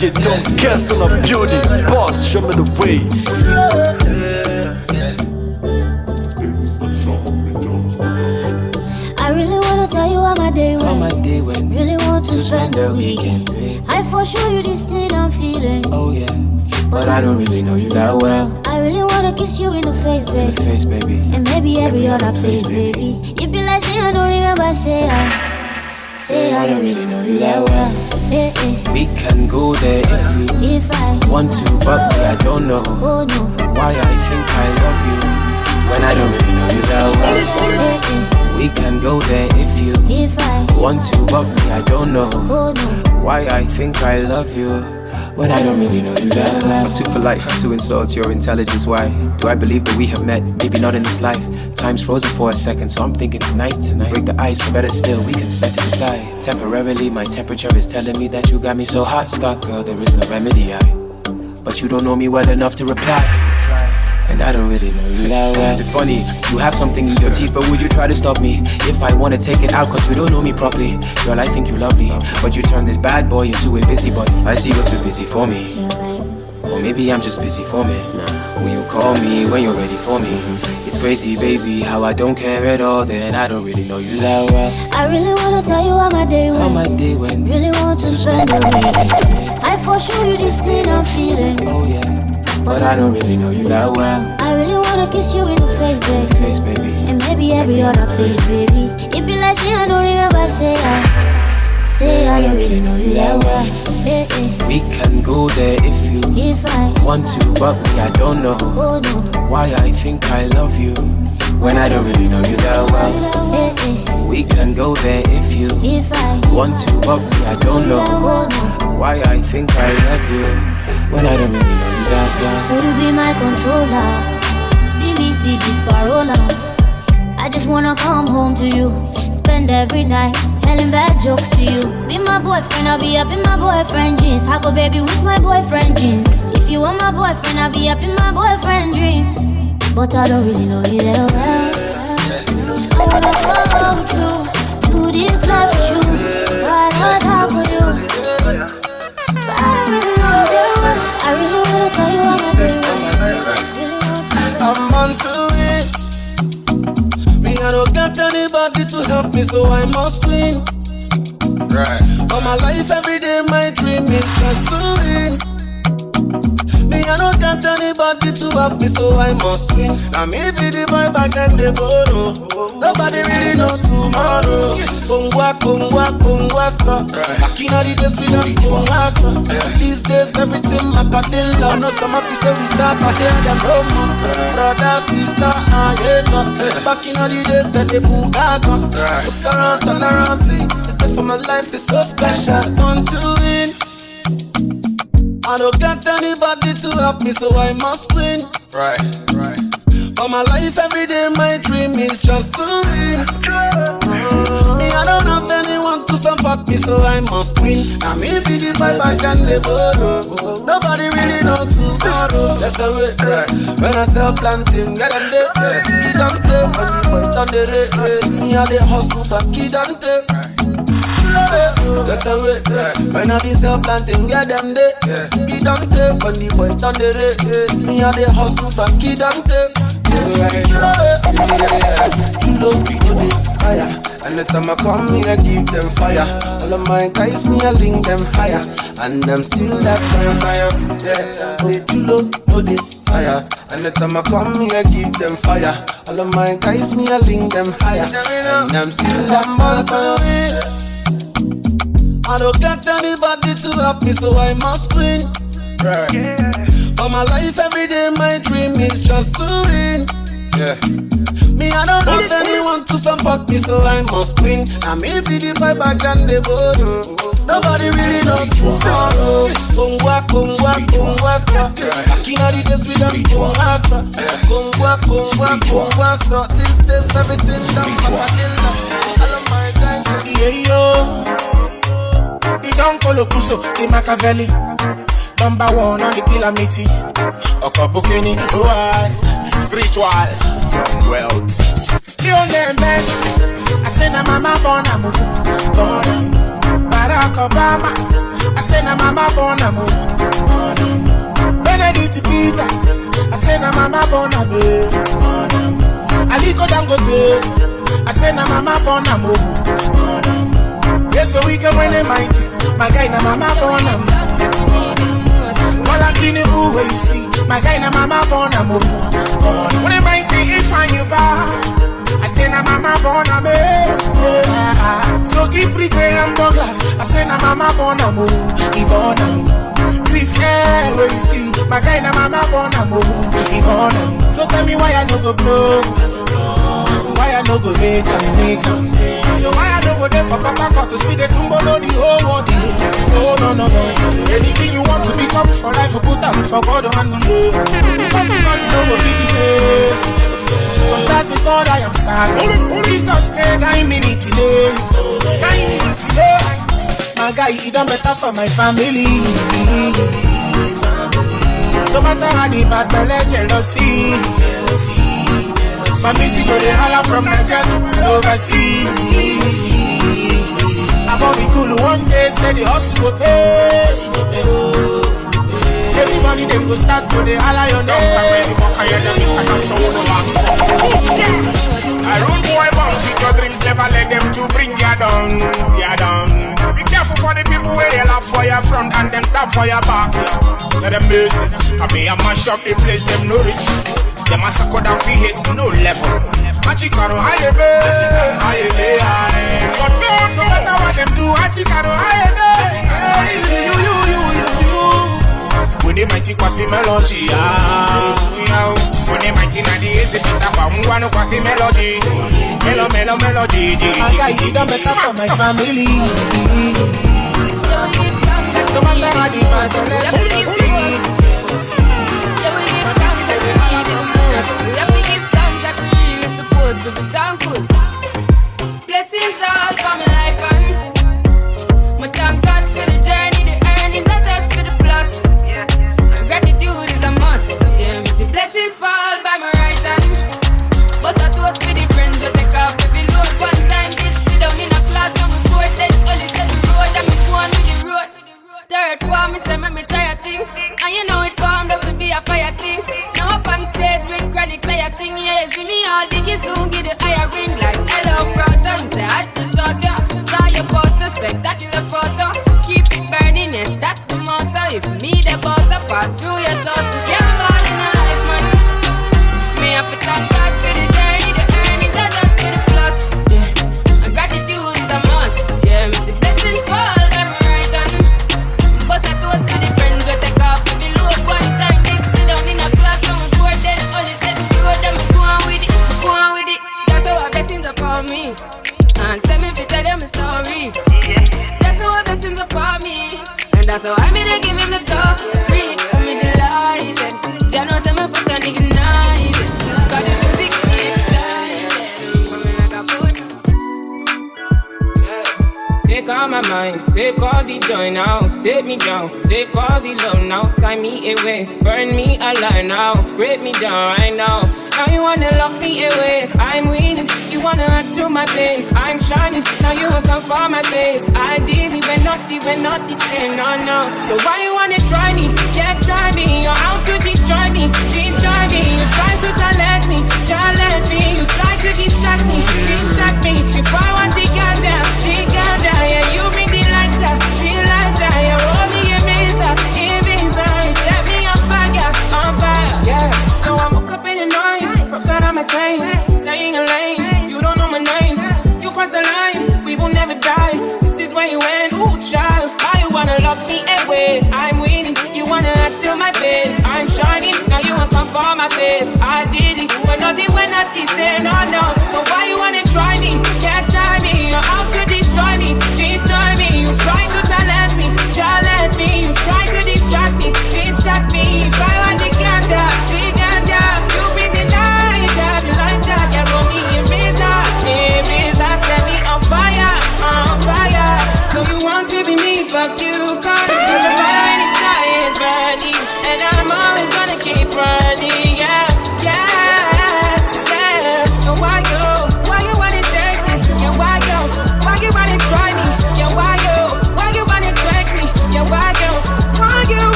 DJ Don't Castle of Beauty. Boss, show me the way. I really wanna tell you how my day went. Really want to spend the weekend. I for sure you this thing I'm feeling. Oh yeah, but I don't really know you that well. I really wanna kiss you in the face, baby. And maybe every other place, baby. You be like, say I don't remember, say I don't really know you that well. We can go there if I want to, but I don't know why I think I love you when I don't really know you that well. We can go there if I want to, but I don't know why I think I love you when I don't really know you that well. I'm too polite to insult your intelligence. Why do I believe that we have met? Maybe not in this life. Time's frozen for a second, so I'm thinking tonight break the ice, or better still, we can set it aside. Temporarily, my temperature is telling me that you got me so hot. Stuck, girl, there is no remedy. But you don't know me well enough to reply, and I don't really know you that well. It's funny, you have something in your teeth, but would you try to stop me if I wanna take it out? Cause you don't know me properly. Girl, I think you lovely, but you turn this bad boy into a busybody. I see you're too busy for me, or maybe I'm just busy for me. Will you call me when you're ready for me? It's crazy, baby, how I don't care at all. Then I don't really know you that well. I really wanna tell you how my day went. Really want to spend the weekend. I for sure you this thing I'm feeling. Oh yeah, but I don't really know you that well. I really wanna kiss you in the face, baby. And maybe every other place, baby. It be like, say I don't remember, say I don't really know you that well. We can go there if I want to, but I don't know why I think I love you when I don't really know you that well. We can go there if I want to, but I don't know why I think I love you when I don't really know you that well. So you be my controller, see this parola. I just wanna come home to you, spend every night telling bad jokes to you. Be my boyfriend, I'll be up in my boyfriend jeans. Have a baby with my boyfriend jeans. If you want my boyfriend, I'll be up in my boyfriend dreams. But I don't really know you that well. I wanna go through, do this life with you, ride hard out for you. But I don't really know you that well. I really wanna tell you how my day went. I'm on to it. I don't got anybody to help me, so I must win. Right. All my life, every day, my dream is just to win. I don't got anybody to help me, so I must win. Now me be the boy back and the borrow. Nobody really knows tomorrow. Kongwa, sir. Back in the days we dance Kongwa, sir. These days everything Macadilla. No somebody say we start, I hear them no more. Brother, sister, back in the days that they bugaga. Look around, turn around, see. The best for my life is so special. Want to win. I don't got anybody to help me, so I must win. Right. For my life, every day, my dream is just to win. I don't have anyone to support me, so I must win. Now me be the vibe, I can the borrow. Nobody really knows tomorrow. Let the way, when I sell planting, get them there. He don't take when the boy done the rate. Me and the hustle, but he don't take. Get away, when I be self-planting, get them there. He don't take when the boy done the rate. Me and the hustle, but he don't take. Chulo, fire. And the time I come, me I give them fire. All of my guys, me I link them higher. And I'm still that fire. Yeah, say chulo, fire. And the time I come, me I give them fire. All of my guys, me I link them higher. And I'm still that fire. I don't got anybody to help me, so I must win. Right. For my life, every day, my dream is just to win. Yeah. I don't have anyone to support me, so I must win. Now me be the vibe, I can the borrow. Nobody really knows tomorrow. Kongwa, sir. Back in the days we dance Kongwa, sir. Kongwa, sir. These days everything done Macadilla. All of my guys say, yeah, yo. The Don Colo Cuso, the Machiavelli. Number one on the Kilamiti. Okobukini, why? Spiritual wealth. The only mess. I say na mama born a mugu. But Barack Obama. I say na mama born a mo. Benedict Peters. I say na mama born a mo. Aliko Dangote. I say na mama born a mo. Yes, so we can win it mighty. My guy na mama born a mo. All I'm feeling who will you see? My guy na mama born a mo. When it mighty if I you back. I say na mama born a me. So keep Graham Douglas. I say na mama born a mo. He born a me. Chris where you see? My guy na mama born a mo. He born a me. So tell me why I no go blow. Why I no go make a. So why I no go there for Papa Cut to see the tumbo no the whole world. Oh no. Anything you want to become for life, put them for God on the earth. Because God no go fit it. Cause that's the God I am sad. Jesus can I mean it today. My guy, he done better for my family. No matter how the bad belly jealousy. My music go they holler from Nigeria to overseas. Above the cool one day, say the hustle go pay. Everybody them go start to the holler your name. I run boy bounce with your dreams, never let them to bring you down. Be careful for the people where they laugh for your front and them stop for your back. Let them miss it. I mean I mash up the place, them no rich. Them a suck down fi hits, no level. Achikaro hayebe. But no matter what them do, Achikaro hayebe. When they mighty kwasi melody, when they mighty na the easy pita kwa mwana kwasi melody, melody. My guy, he done better for my family. No matter how the man so let's see. We have to give thanks that we really supposed to be thankful. Blessings all for my life and my thank God for the journey, the earnings are just for the plus. Yeah. And gratitude is a must. Yeah, we see blessings fall by my right hand. But I toast for the friends we take off every load. One time did sit down in a class and we board then only said the road and we go on with the road. Third form, me say me try a thing. And you know it formed up to be a fire thing. Now up on stage with chronic, say I sing. Yeah, see me all diggy soon, get the higher ring. Like hello brother, me say I to shot ya. Saw your poster, spectacular photo. Keep it burning, yes, that's the motto. If me the butter pass through your soul to get all in a life, man. Me have to thank God for the journey, the earnings are just for the plus. Yeah, and gratitude is a must. Yeah, me see blessings fall. But I toast to the friends we take off every load. One time did sit down in a class and we board then only said the road and we go on with it. Just show our blessings upon me and send me to tell them a story. Just show our blessings upon me and that's how I made to give him the glory. I'm delighted. Jah know say me push and ignite it. Got the music me excited. Coming like a potion. Take all my mind, take all the joy now. Take me down, take all the love now. Tie me away, burn me alive now. Break me down right now. Now you wanna lock me away, I'm winning. You wanna add to my pain, I'm shining. Now you won't come for my face. Ideally, we're not the same, no. So why you wanna try me? Can't try me, you're out to destroy me. Please try me, you try to challenge me. You try to distract me. If I want to get down, yeah, you bring the lighter, yeah, roll me a miser, you set me on fire, yeah. So I woke up in the night, broke out of my chains, staying in lane, you don't know my name, you cross the line, we will never die, this is where you went, ooh child, why you wanna lock me away, I'm winning, you wanna add to my bed, I'm shining, now you won't come for my face, I did it, we're not the same, no, so why you wanna try me, can't try me, you're out to destroy me, you try to challenge me, you try to distract me, if I want to get down, you bring the lighter, yeah, roll me a razor, set me on fire, so you want to be me, but you can't, cause the fire is burning, and I'm always gonna keep running, yeah, so why go?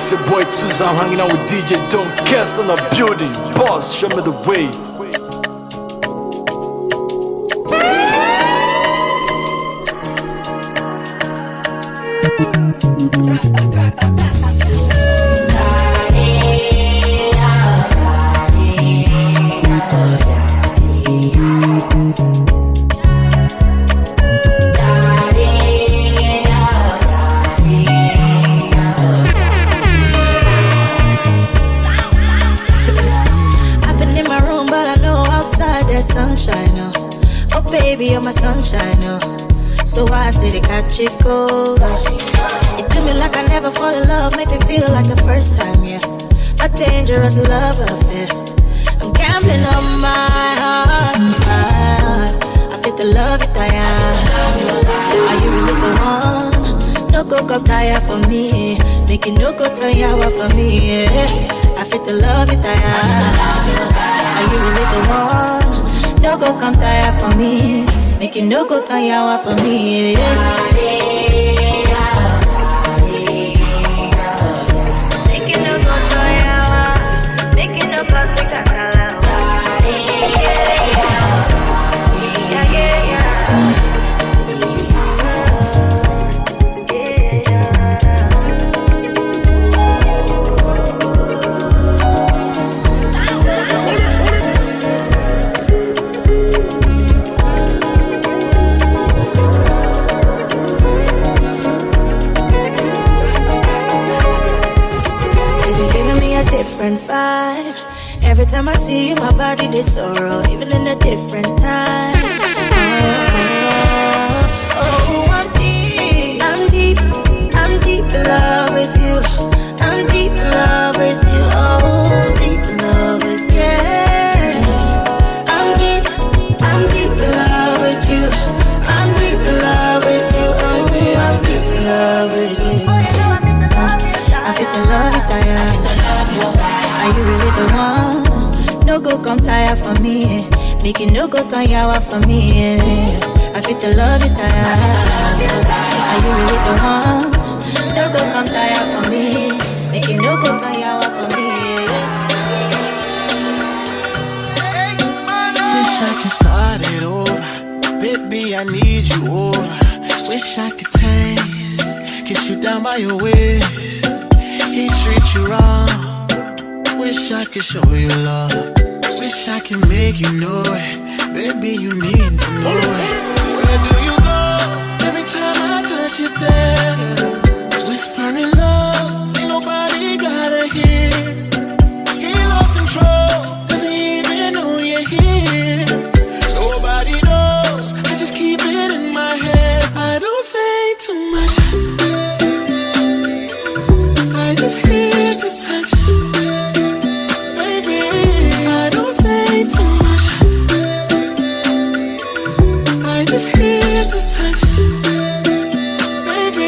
It's your boy Tuza, I'm hanging out with DJ Don't Cass on the building. Boss, show me the way. Baby, you're my sunshine, so I stay to catch it cold. You do me like I never fall in love, make me feel like the first time, yeah. A dangerous love affair. I'm gambling on my heart. I feel the love it I am. Are you really the one? No go come tire for me, make it no go turn yawa for me, yeah. I feel the love it I am. Are you really the one? No go come tire for me, make it no go turn yawa for me, yeah. Make it no go turn yawa, make it no go sick as a yeah, yeah, yeah. Different vibe. Every time I see you, my body they sorrow, even in a different time. Oh, I'm deep in love with you. I'm deep in love with you. Oh, I'm deep in love with you. Yeah. I'm deep in love with you. I'm deep in love with you. Oh, I'm deep in love with you. I feel the love it I am. Are you really the one? No go come tire for me, make it no go turn yawa for me, yeah. I feel the love it I have. Are you really the one? No go come tire for me, make it no go turn yawa for me, yeah. Wish I could start it over, baby, I need you over. Wish I could taste, get you down by your waist. He treat you wrong. Wish I could show you love. Wish I could make you know it. Baby, you need to know it. Where do you go? Every time I touch you there, whispering love, ain't nobody gotta hear. He lost control, doesn't even know you're here. Nobody knows, I just keep it in my head. I don't say too much, I just hear the touch. I don't say too much, I just hear the touch. Baby,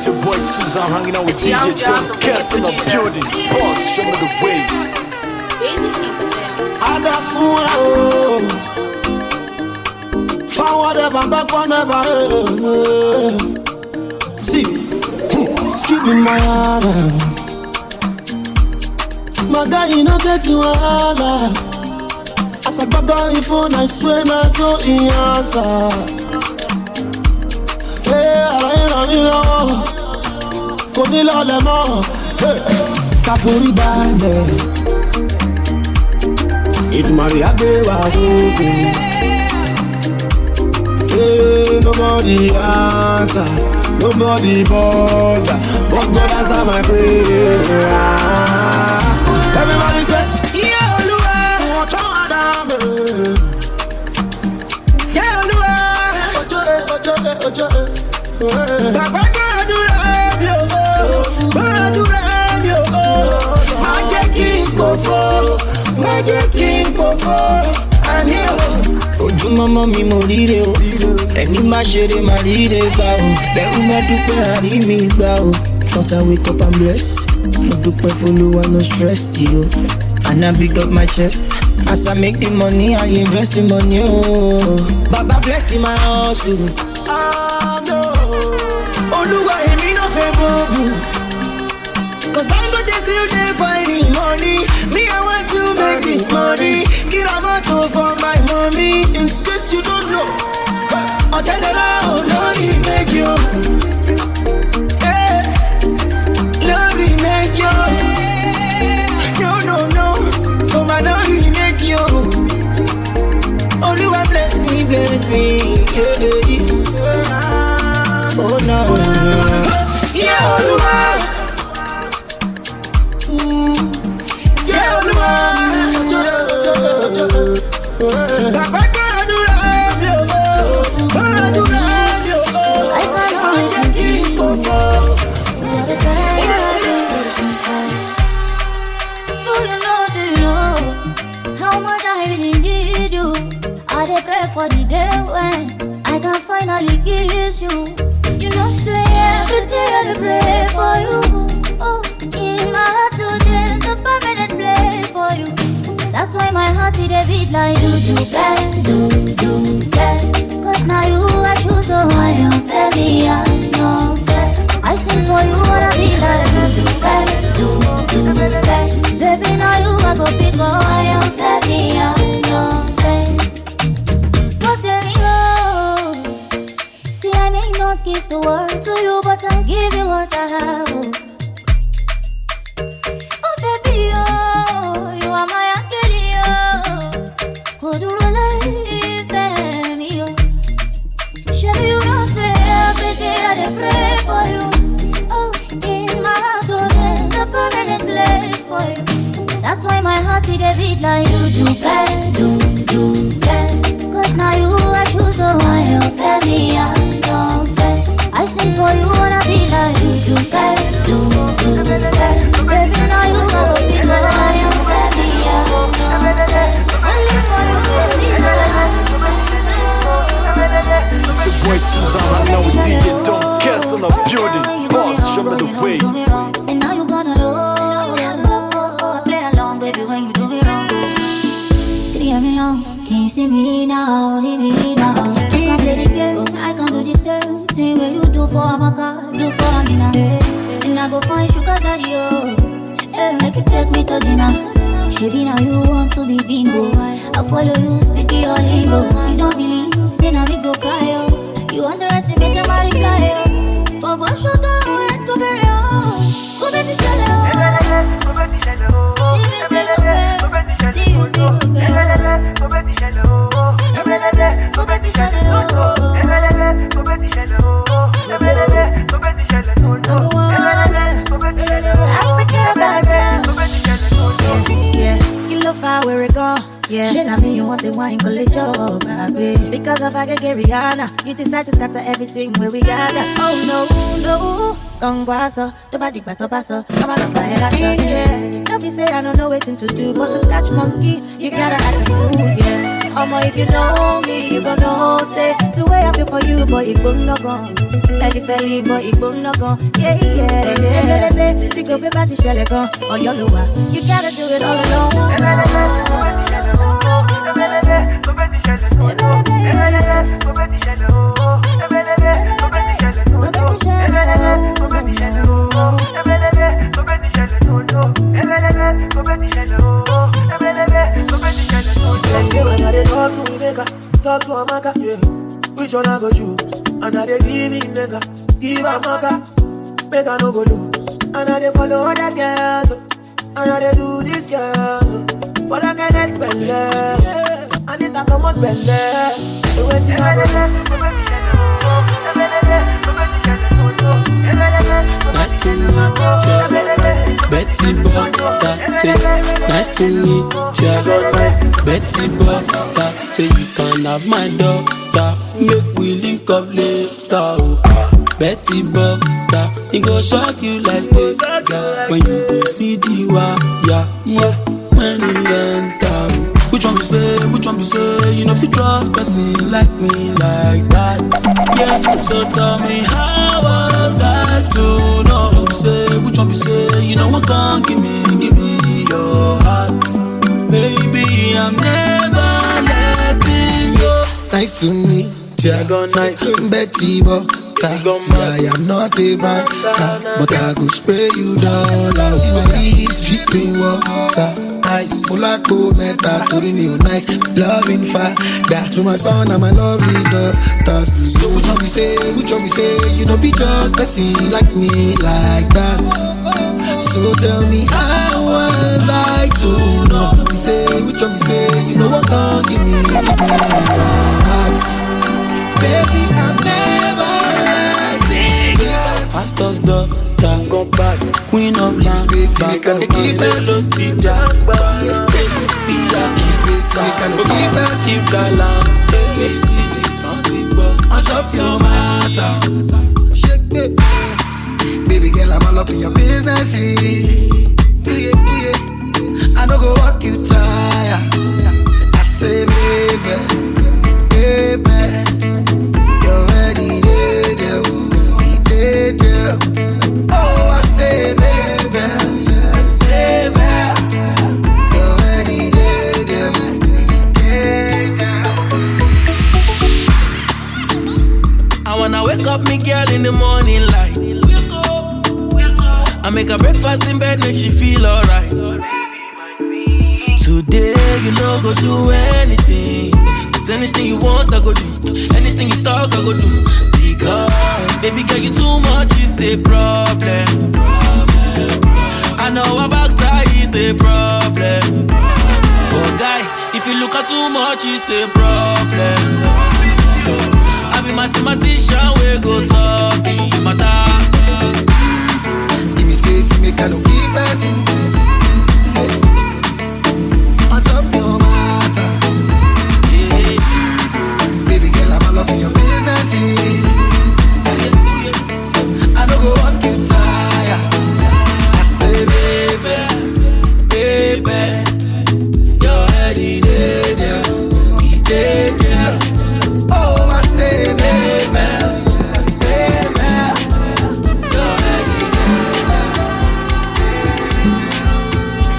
It's your boy Suzanne hanging out with DJ Don't Guess in the building. Boss, show me the way. Forward ever, backward never. See, skip in my heart. My guy, you know get you all. As I got on your phone, I swear I saw in answer. Hey, I don't know. Come in all the more. Hey, Kafuri Bande. It Maria Bewa. Hey, nobody answer, nobody bother, but God answer my prayer. Everybody say, yeah, Lua, what you want, yeah, Lua, Papa, do Magic King Bofo, I'm here. Ojú mọ́mọ́ mi mo ríre o, ẹni má ṣeré má ríre gbà o, bẹ́ẹ̀ má dúpẹ́ àrí mi gbà o. Cause I wake up and bless, mo dúpẹ́ f'Olúwa no stress yo. And I big up my chest, as I make the money I invest the money oh. Baba bless my hustle, ah no. Olúwa èmi no fẹ́ bọ́ọ̀bù, cause Dangote still dey find the money. Me I want to make this money, get a motor for my mommy. In case you don't know, I'll tell you now, Lori made you. Hey, Lori made you. No, for my Lori made you. Only one bless me, yeah. Oh no, yeah, Olúwa. For the day when I can finally kiss you. You know, say every day I pray for you. Oh, in my heart today is a permanent place for you. That's why my heart is a beat like do. Cause now you I choose, so I am fair, me I am fair. I sing for you, wanna be like do. Baby, now you I go big, oh I am fair, me I am fair. See, I may not give the world to you, but I'll give you what I have. Oh, baby, oh, you are my angel, oh. Could you relate me, oh? Shabby, you don't say every day I pray for you. Oh, in my heart, oh, there's a permanent place for you. That's why my heart is a beat like do. Cause now you I choose, so I am fair, me I am fair. I sing for you, wanna be like do. Baby, now you go big, so I am fair, me I am fair. Only for you, baby. It's your boy Suzanne hanging out with DJ Don't Guess in the building. Boss, show me the way. And now you gonna know, play along, baby, when you do it wrong. Can you hear me now? Can you see me now? Hear me now? You can play the game, I can do the same thing where you do for my car, do for me now. And I go find sugar daddy, oh, and make you take me to dinner. Baby, now you want to be bingo. I follow you, speak your lingo. You don't believe, say now me go cry, oh. You underestimate my reply, oh. But what should I do to bury you? Go back to shallow. See me say go back, see you say go back. Go back to shallow. Go back to where it go? Yeah, shit, I mean you want the wine, call it your baby. Because of I get Rihanna, you decide to scatter everything where we gather. Oh no, Gongwaso, to body bato, come on fire that yeah. Don't be say I don't know waiting to do, but to catch monkey, you gotta act the fool, yeah. Omo, if you know me, you gon' know, say, the way I feel for you, boy, it gon' no gone. Belly, boy, it gon' no gone. Yeah. Think of it, but it's shell gone. Oh, you know what? You gotta do it all alone. Talk to Amaka, yeah. Which one I go choose? And I they give him nigga, give Amaka, make I no go lose. And I they follow other girls, and I they do this girl. For the girl that's spend yeah. And it a come out bend so waiting I go Nice to meet ya, Betty Butter. Say, nice to meet ya, Betty Butter. Say you can have my daughter, make we link up later. Oh. Betty Butter, it go shock you like this, yeah. When you go see the wire, yeah. When you enter, which one you say? You know if you trust person like me like that, yeah. So tell me how was I to know? Which one you say? You know what can give me your heart, baby. I'm never letting go. Nice to meet ya, Betty Butter. I am not a banker, but I go spray you dollars. My lips dripping water. Nice. Mulako meta, told me you nice. Loving father to my son and my lovely daughters. So which one we say? You know be just person like me like that. So tell me how was I to know? Which one we say? You know what can give me your heart, baby. I'm never letting you. Pastor's daughter, Queen of Lamba, keep it low, teacher. Keep that lamb, on top your matter. Shake it, baby girl, I'm all up in your business. Yeah. I no go walk you tire. I say, baby, you're ready, yeah. Oh, I say, baby, you're ready, yeah. I wanna wake up me girl in the morning light. I make her breakfast in bed, make she feel alright. Today you know go do anything. Cause anything you want I go do. Anything you talk I go do. Because baby girl you too much is a problem. I know our backside is a problem. But guy, if you look at too much it's a problem. I be mathematician we go solve the matter. Give me space, make I no be person. On top your matter, Yeah. baby girl, I'm all up in your business. I no go walk you tire. I say, baby, you're ready, yeah. Oh, I say, baby, you're ready,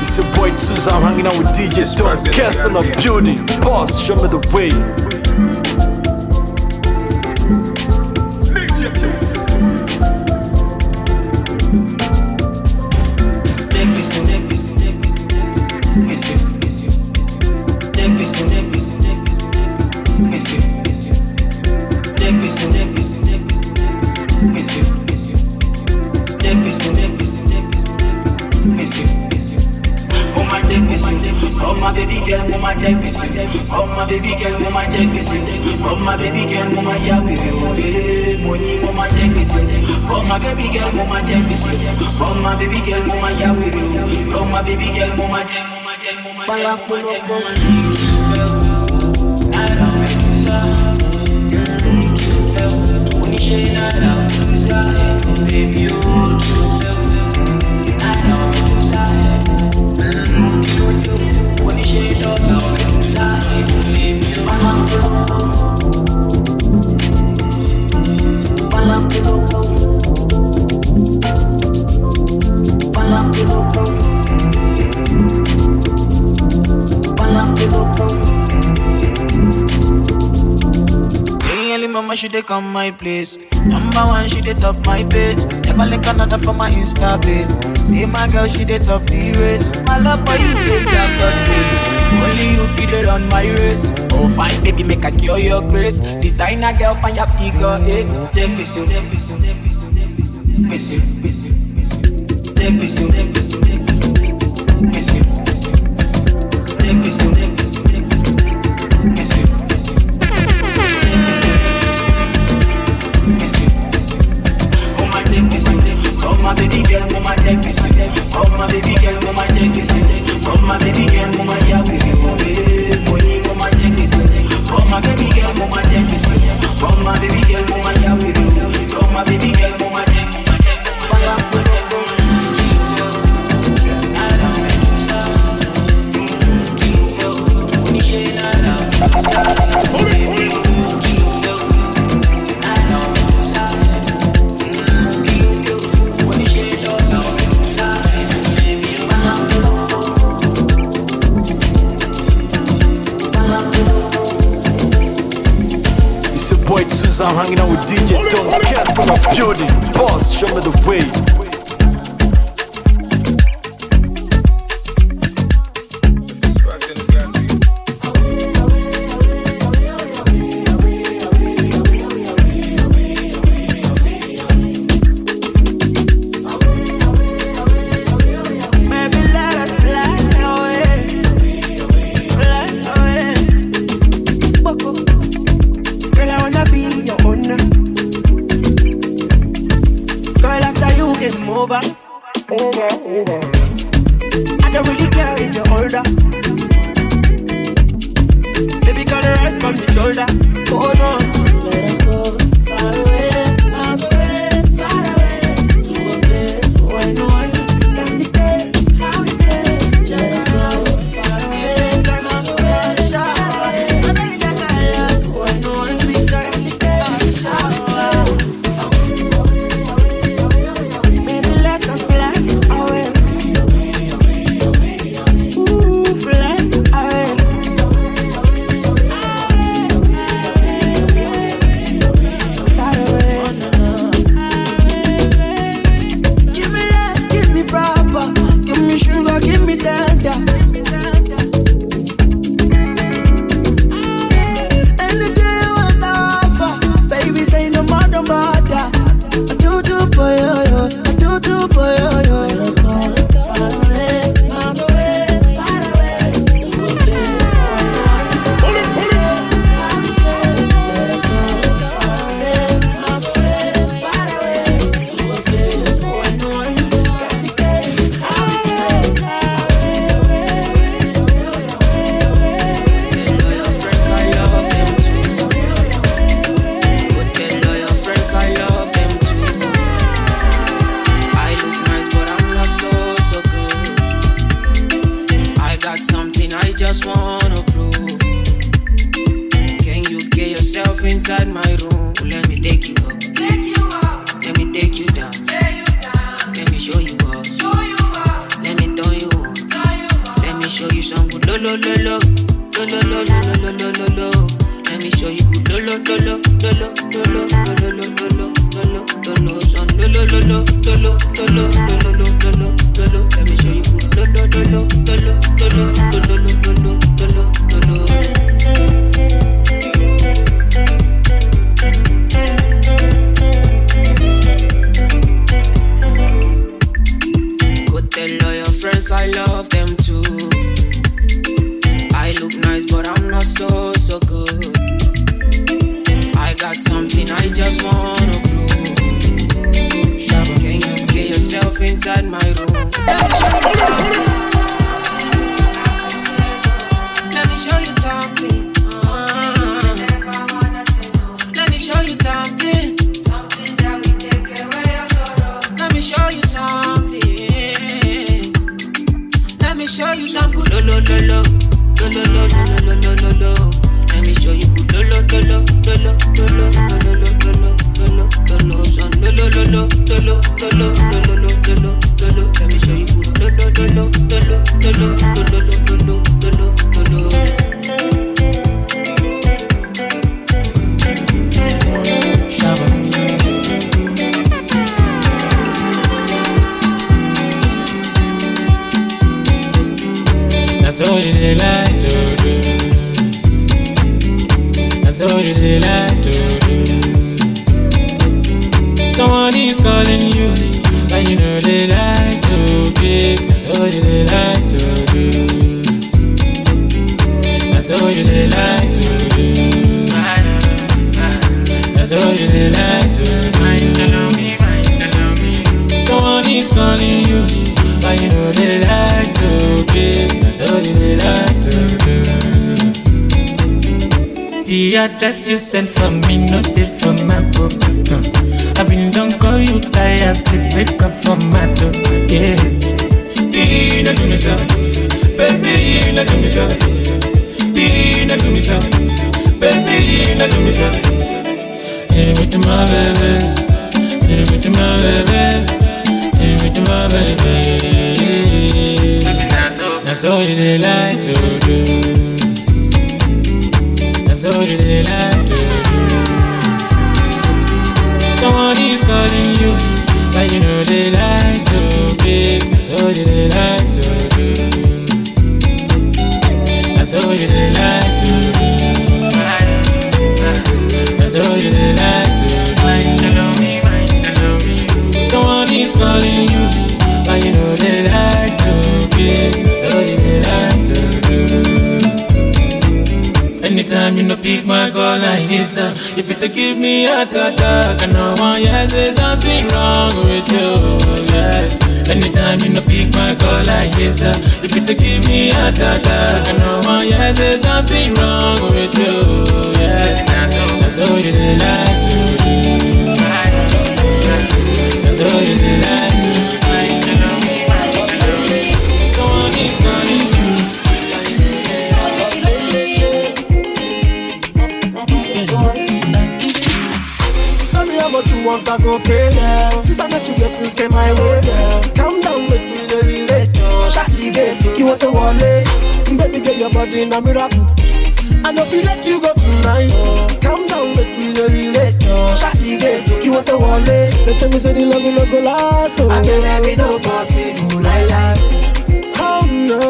It's your boy Tuza, I'm hanging out with DJ Don't Cast on the building. Boss, show me the way. Oh my baby girl, mama check this. Oh my baby girl, mama check this. Oh my baby girl, mama ya with you. Money, mama check this. Oh my baby girl, mama check this. Oh my baby girl, mama ya with you. Oh my baby girl, mama check. Baby, she dey come my place. Number one, she dey top my page. Never link another for my Insta page. See my girl, she dey top the race. My love for you says I've got space. Only you feed it on my race. Oh fine, baby, make I cure your grace. Designer girl, find your figure 8. Check this you, check this you, check this you, miss you, miss you, miss you. Check this you, check this you, check this you, miss you, miss you. Check this you, check this you, check this you, miss you, miss you. Oh my baby girl, mama check this you. Oh my baby girl, mama check this you. Oh my baby girl, mama yeah with you. Money, mama check this you. Oh my baby girl, mama check this you. Oh my baby girl, mama yeah with you. Oh my baby girl, mama check, mama check, mama check. Boy, I'm hanging out with DJ Don Castle in the building. Boss, show me the way. I don't really care if you're older. Baby, got the rest from the shoulder. Hold on, let us go far away, miles away, far away, to a place where no one can dictate how we play. Let us go far away, miles away, shower. Nothing that can last where no one can dictate. Shower. Baby, let us fly away. Inside my room, let me take you up. Take you up. Let me take you down. Lay you down. Let me show you up. Show you up. Let me turn you on. Turn you on. Let me show you some good lo lo lo lo lo lo lo lo lo lo lo lo. Let me show you good lo lo lo lo lo lo lo lo lo lo lo lo lo lo son lo lo lo lo lo lo lo lo lo lo lo. Let me show you good lo lo lo lo lo lo lo lo lo lo lo. I love them too. I look nice, but I'm not so good. I got something I just wanna prove. Can you get yourself inside my room? Let me show you something. Let me show you something. Something that will take away your sorrow. Let me show you something. Let me show you some good lo lo lo lo lo lo lo lo lo lo lo. Let me show you good lo lo lo lo lo lo lo lo lo lo lo lo son lo lo lo lo lo lo lo lo lo lo. Let me show you good lo lo lo lo lo lo lo lo lo lo lo. That's all you like to do. That's all you like to do. Someone is calling you, and you know they like to pick. That's all you like to do. That's all you like to do. That's all you like to do. Someone is calling you, but you know they like to pick. That's all you like to do. The address you sent for me, not it for my book. I've been don't call you tired, sleep, wake up from my door. Yeah. You know do me so, baby, you know do me so. You know do me so, baby, you know do me so. Give it to my baby, give it to my baby, give it to my baby. That's all you like to do. That's all you like to do. Someone is calling you, but you know they like to pick. That's all you like to do. That's all you like to do. That's all you like to do. Someone is calling you, but you know they like to pick. That's all you like to do. Anytime you no pick my call like this, if you to give me a attack, I know one yes there's something wrong with you, yeah. Anytime you no pick my call like this, if you to give me a attack, I know one yes there's something wrong with you, yeah. That's all you like to do. That's all you like to do. Someone is calling you. How much you want, I go pay, girl. Since I met you, blessings came my way, girl. Calm down, make me the relate, girl. Shawty get think you want to wallet. Baby, get your body in a miracle. I know if you let you go tonight. Calm down, make me the relate, girl. Shawty get think you want to wallet. They tell me say the love will not go last, oh. I tell them it no possible, lie. Oh no,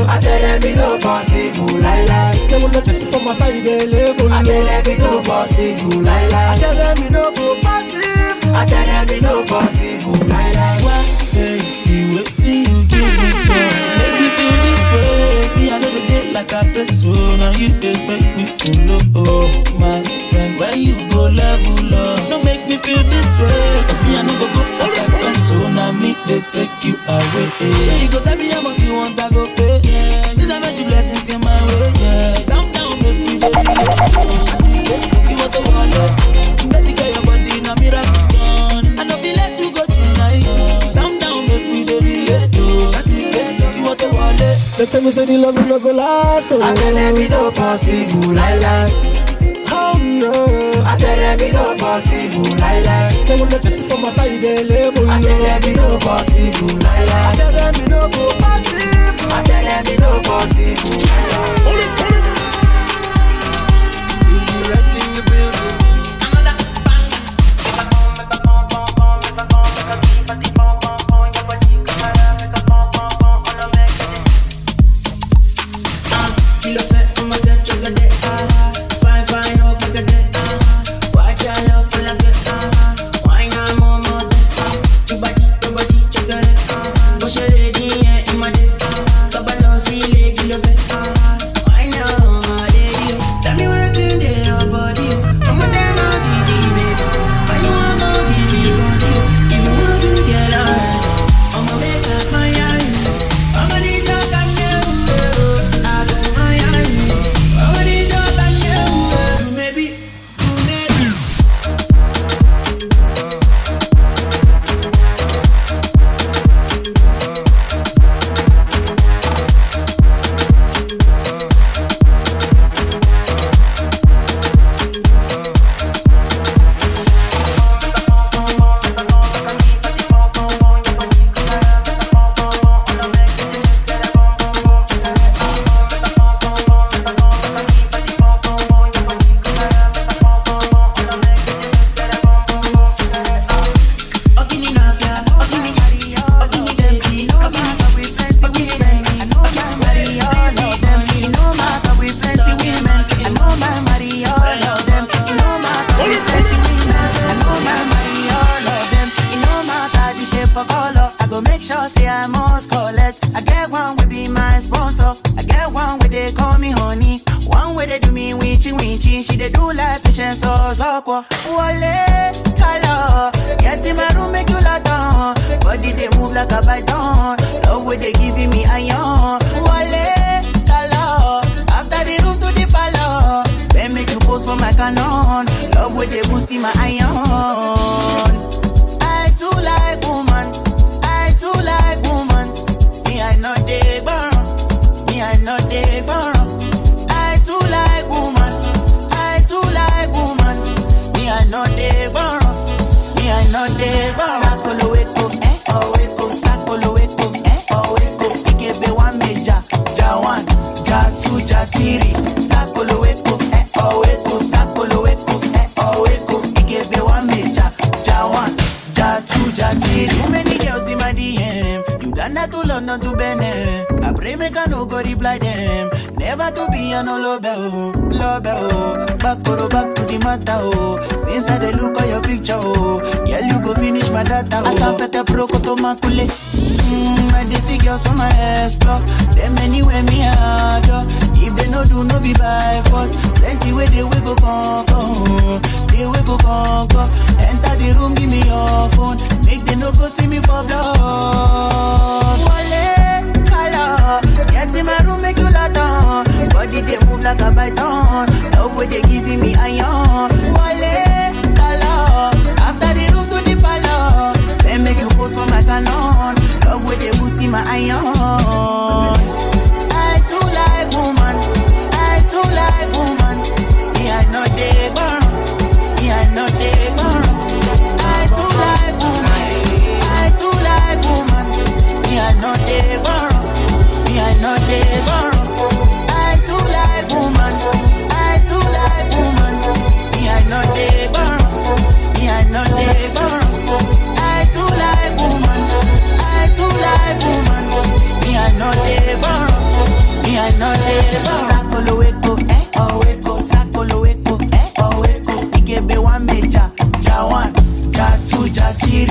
I tell them it no possible, lie. They will not just from my side, they level. I tell them it no possible, lie. I tell them it no go possible. I tell them it no possible, lie. Why, baby, wait till you give me joy. Make me feel this way. Me, I know the day like I play so. Now you they make me feel low. Oh, my friend, where you go level up? Don't make me feel this way. Cause me, I know go as I come so. Now me, they take you away. So you go tell me how much you want, I go pay. Yeah. Since I met you, blessings came my way. Yeah. Calm down, make me the relate. You want to wallet. Baby, girl, your body in a miracle. I know we let you go tonight. Calm down, make me the relate. You want to wallet. They tell me say the love will not go last, oh. I tell them it no possible, lie. Oh no, I tell them it no possible, lie. They will not just from my side, they level. I tell them it no possible, lie. I tell them it no go possible. I tell them it no possible, lie. Is the red in the building? Why not? Coca-Cola. I go make sure say I must collect. I get one will be my sponsor. I get one where they call me honey. One way they do me winchy winchy. She they do like patience or soko. Wale, color. Get in my room, make you lock down. Body they move like a python. Love way they giving me iron. Wale, color. After the room to the palace. Then make you pose for my canon. Love way they boost in my iron. I too like woman. I too like woman. Me I know they burn. Me I know they burn. I too like woman. I too like woman. Me I know they burn. Me I know they burn. Sakolo weko, oh weko. Sakolo weko, oh weko. Ikebe one meja, ja one, ja two, ja three. Sakolo weko, oh weko. Sakolo weko, oh weko. Ikebe one meja, ja one, ja two, ja three. Too many girls in my DM. Uganda to London to Benin. I pray make I no go reply them. Never to be a no love oh. Back to the matter oh. Since I dey look at your picture oh. Girl you go finish my data oh. Asa pete proko to makule. I dey see girls from my explore. Them anywhere me adore. If they no do no be by force. Plenty way they go conquer. They will go conquer. Enter the room give me your phone. Make they no go see me for blood. Wale, color. Get in my room make you lock down. Body they move like a python. Love way they giving me iron. Wale, color. After the room to the palace. Then make you pose for my canon. Love way they boosting my iron. I too like woman. I too like woman. Me I know they burn. Me I know they burn. I too like woman. I too like woman. Me I know they burn. Me I know they burn. I too like woman. I too like woman. Me I know they burn. Me I know they burn. I too like woman. I too like woman. Me I know they burn. Me I know they burn. Sakolo weko, oh weko. Sakolo weko, oh weko. Ikebe one meja, ja one, ja two, ja three.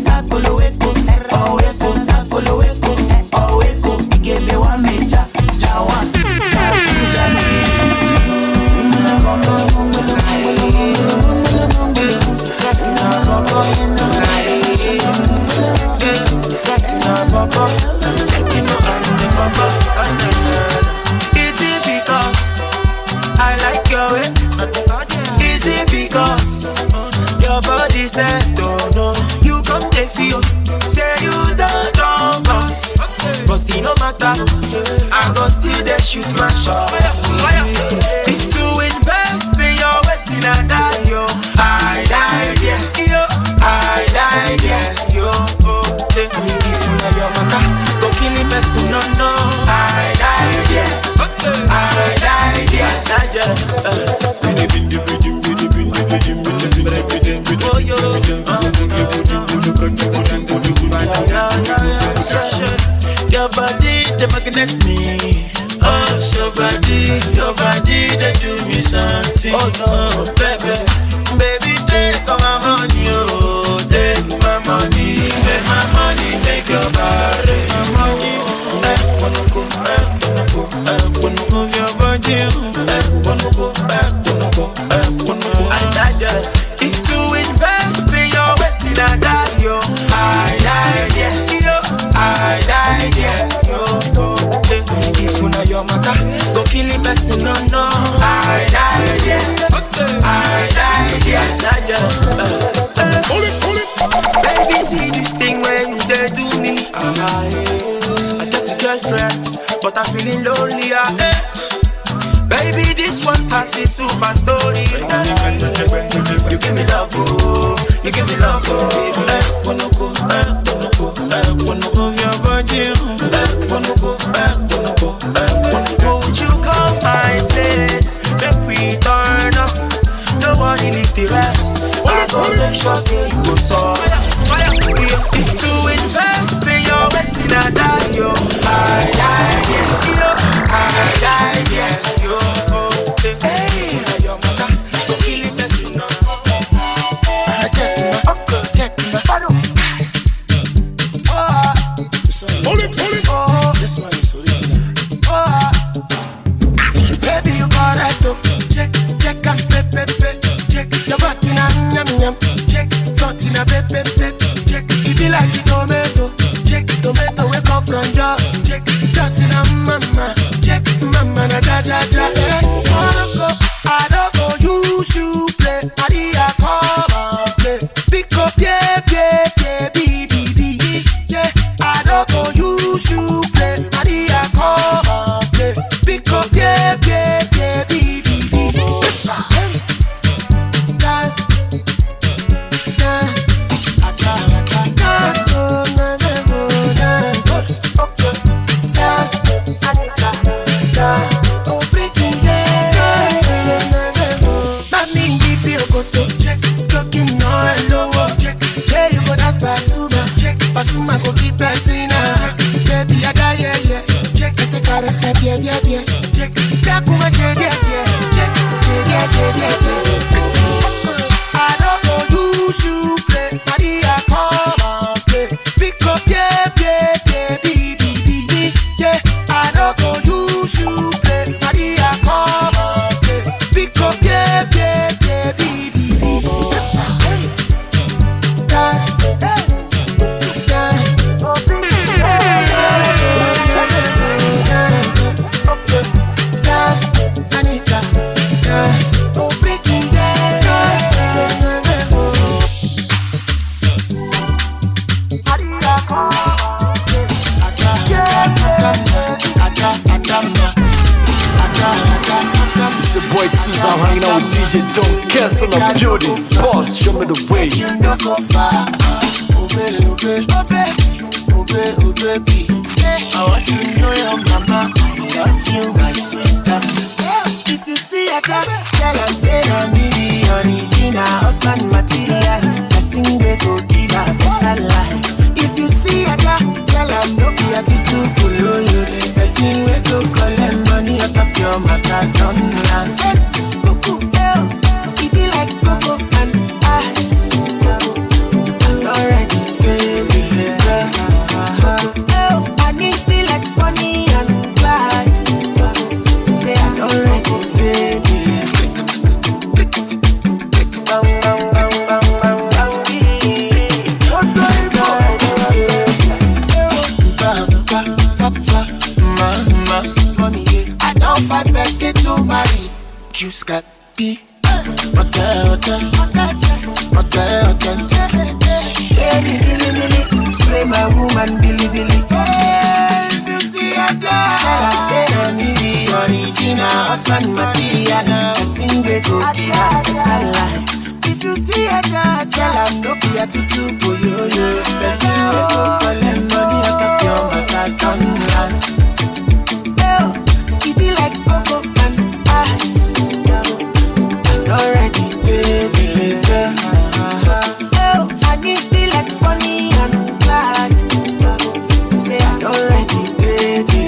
Sakolo weko, oh weko. Sakolo weko, oh weko. Ikebe one meja, ja one, ja two, ja three. Is it because I like your way? Is it because your body said don't know? You come to feel, say you don't know us, but it no matter. I go still there shoot my shot. If to invest in your Westin, I die yo, I die yeah, yo, I die yeah, yo. If you know your matter, go kill the person, no no. I die yeah, I die yeah, oh yo, your body they magnet me. Oh, your body they do me something. Oh no, baby, take all my money, oh, take my money, make my money, take your body, my money. Wanna go, wanna move your body, wanna go, I die. If to invest in your Westin, I die, yo, I die, yeah, yo, I die, yeah, yo. If you know your matter, go kill the person, no, no. I die, yeah, I die, yeah, baby, see this thing where you they do me. I got a girlfriend, but I'm feeling lonely. Baby, this one has a super story. You give me love, oh, you give me love, oh. Wanna go, wanna move your body, wanna go, would you come my place? Make we turn up, nobody leave the rest. I go make sure say you go soft. If to invest in your Westin, I die, yo, I die, yeah, yo, I die, yeah, yo. Hey, your mother, go kill it, person, no. Check from Joss. Check, just in a mama. Check, mama na ja ja ja. I don't go use you play. I come and play. Pick up, yeah, yeah. I don't go use you play. I come and play. Pick up, yeah, Basuma go keep pressing up. Baby, I die, yeah. Check the secret, step, yeah. Check, Takuma, yeah. Check, yeah. I don't go use you play. Maria, come and play. Pick up, yeah. I don't go use you play. Maria, come and play. Pick up, yeah. It's your boy Tuzam hanging out with DJ Don Castle of Building. Boss, show me the way. You no go far. Obey. I want to know your mama. I love you, my sweetheart. If you see a girl, tell her say I'm the original husband material. I sing they go give her better life. If you see a girl, tell her no be a tutu pulo. You the person we go collect money out of your matter done land. It be like cocoa and ice. I'm already baby. I need be like Bonnie and Clyde. Say I'm already baby. I don't find person to marry. You got be okay. Spray me, Billy. Spray my woman, Billy. If you see a girl, tell her say I'm the original husband material. I sing they go give her better life. If you see a girl, tell her no be a tutu boyo. Person we go collect money out of your matter done land. It be like cocoa and ice. I'm already baby. I need be like Bonnie and Clyde. Say I'm already baby.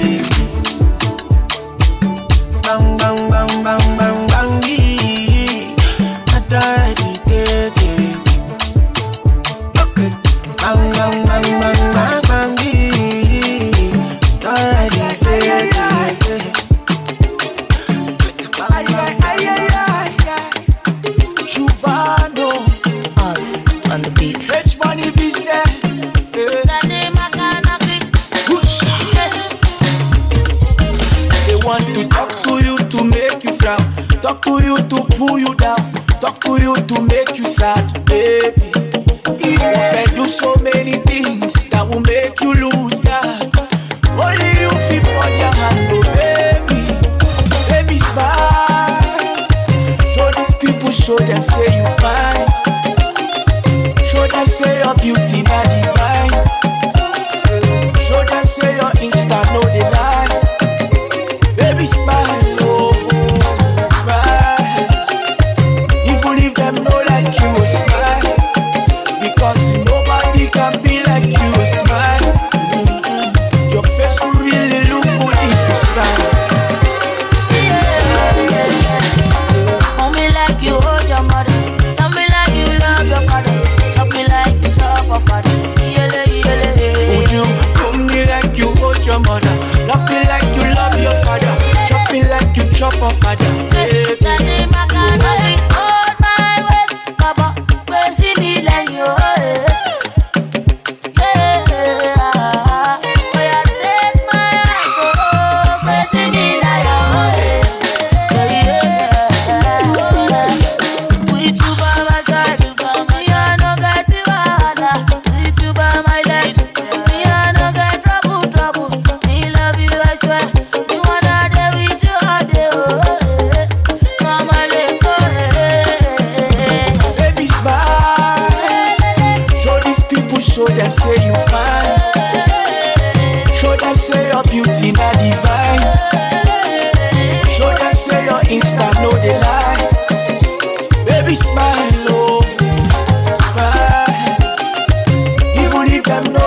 Bang bang bang bang bang bang. I'm already baby. Okay. Bang bang bang bang bang bang. Already baby. Chuvano us on the beat. Rich money business. They want to talk to you to make you frown, talk to you to pull you down, talk to you to make you sad, baby. You can do so many things that will make you lose God. Only you feel for your hand, oh baby. Baby smile. Show these people, show them say you fine. Show them say your beauty not divine. Show them say your Insta no they lie. Baby smile, oh smile. Even if them no like you, smile. Because nobody can be like you, smile. Your face will really look good if you smile. Hold me like you hold your mother. Tell me like you love your father. Chop me like you chop a father. Would you hold me like you hold your mother? Love me like you love your father. Chop me like you chop a father. Daddy, my canary, hold my waist, Papa. Where see me like you, yeah.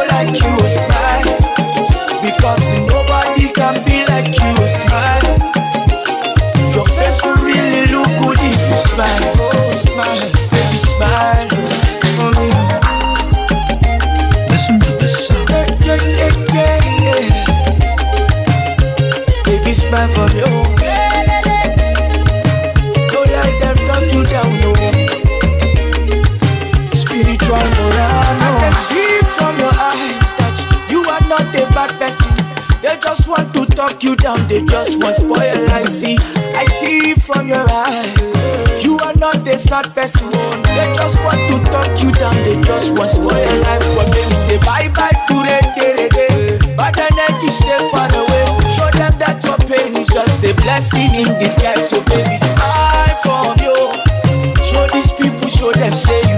like you, smile. Because nobody can be like you, smile. Your face will really look good if you smile. Oh, smile, baby, smile. Oh, yeah. Listen to this sound. Yeah. Baby, smile for me. Oh. Don't let them talk you down, no. Spiritual moral, no. I can see from your eyes that you are not a bad person. They just want to talk you down, they just want spoil life. See, I see from your eyes, you are not a sad person. They just want to talk you down, they just want spoil life. But baby, say bye bye to the bad energy, stay far away. Show them that your pain is just a blessing in disguise. So baby, smile for you. Show these people, show them, say you